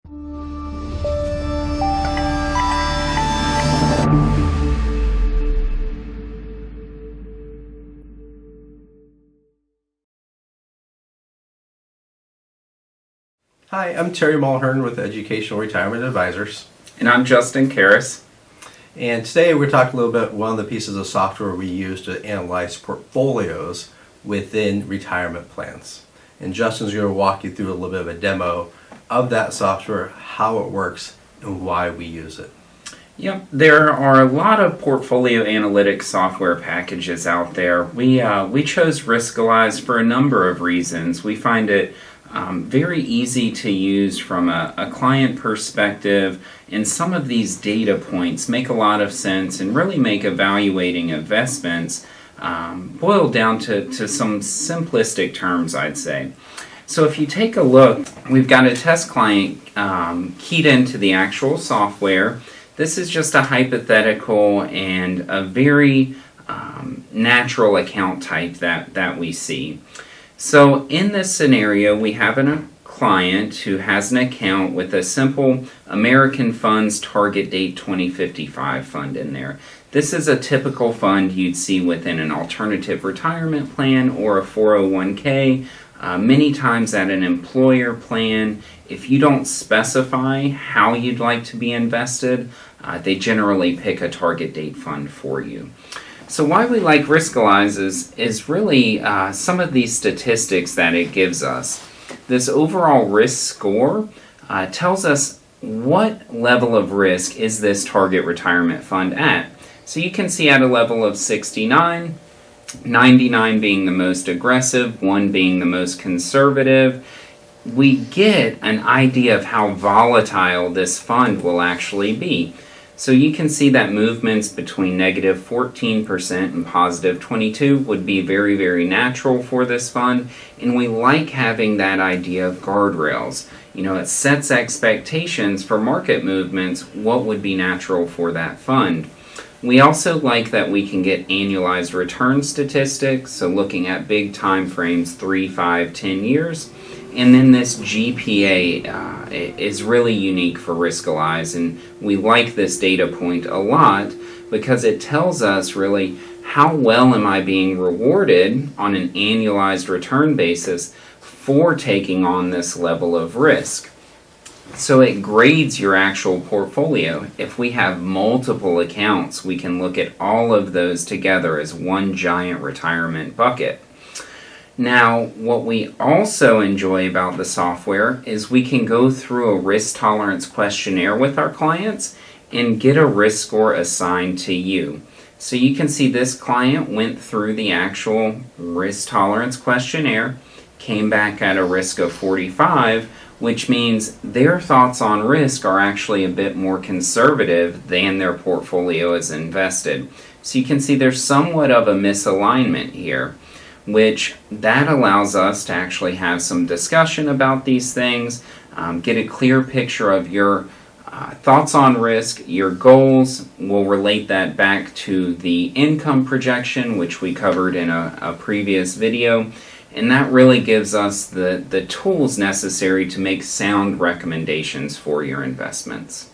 Hi, I'm Terry Mulhern with Educational Retirement Advisors. And I'm Justin Karras. And today we're talking a little bit one of the pieces of software we use to analyze portfolios within retirement plans. And Justin's going to walk you through a little bit of a demo of that software, how it works, and why we use it. Yep, there are a lot of portfolio analytics software packages out there. We chose Riskalyze for a number of reasons. We find it very easy to use from a client perspective, and some of these data points make a lot of sense and really make evaluating investments boil down to some simplistic terms, I'd say. So if you take a look, we've got a test client keyed into the actual software. This is just a hypothetical and a very natural account type that we see. So in this scenario, we have a client who has an account with a simple American Funds Target Date 2055 fund in there. This is a typical fund you'd see within an alternative retirement plan or a 401k, many times at an employer plan. If you don't specify how you'd like to be invested, they generally pick a target date fund for you. So why we like Riskalyze is really some of these statistics that it gives us. This overall risk score tells us what level of risk is this target retirement fund at. So you can see at a level of 69, 99 being the most aggressive, 1 being the most conservative, we get an idea of how volatile this fund will actually be. So you can see that movements between negative 14% and positive 22% would be very, very natural for this fund, and we like having that idea of guardrails. You know, it sets expectations for market movements, what would be natural for that fund. We also like that we can get annualized return statistics, so looking at big time frames, 3, 5, 10 years. And then this GPA is really unique for Riskalyze, and we like this data point a lot because it tells us really how well am I being rewarded on an annualized return basis for taking on this level of risk. So it grades your actual portfolio. If we have multiple accounts, we can look at all of those together as one giant retirement bucket. Now, what we also enjoy about the software is we can go through a risk tolerance questionnaire with our clients and get a risk score assigned to you. So you can see this client went through the actual risk tolerance questionnaire, came back at a risk of 45, which means their thoughts on risk are actually a bit more conservative than their portfolio is invested. So you can see there's somewhat of a misalignment here, which that allows us to actually have some discussion about these things, get a clear picture of your thoughts on risk, your goals. We'll relate that back to the income projection, which we covered in a previous video, and that really gives us the tools necessary to make sound recommendations for your investments.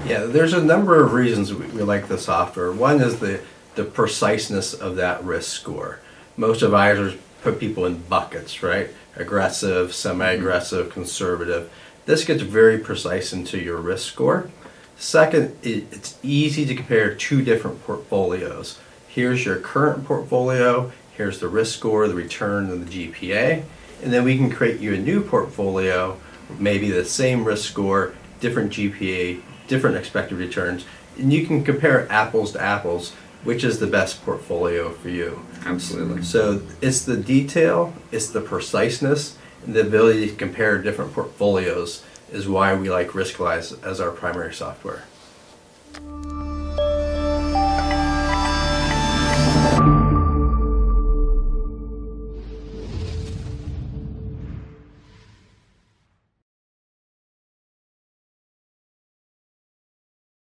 Yeah, there's a number of reasons we like the software. One is the preciseness of that risk score. Most advisors put people in buckets, right? Aggressive, semi-aggressive, conservative. This gets very precise into your risk score. Second, it's easy to compare two different portfolios. Here's your current portfolio, here's the risk score, the return, and the GPA. And then we can create you a new portfolio, maybe the same risk score, different GPA, different expected returns. And you can compare apples to apples, which is the best portfolio for you. Absolutely. So it's the detail, it's the preciseness, and the ability to compare different portfolios is why we like Riskalyze as our primary software.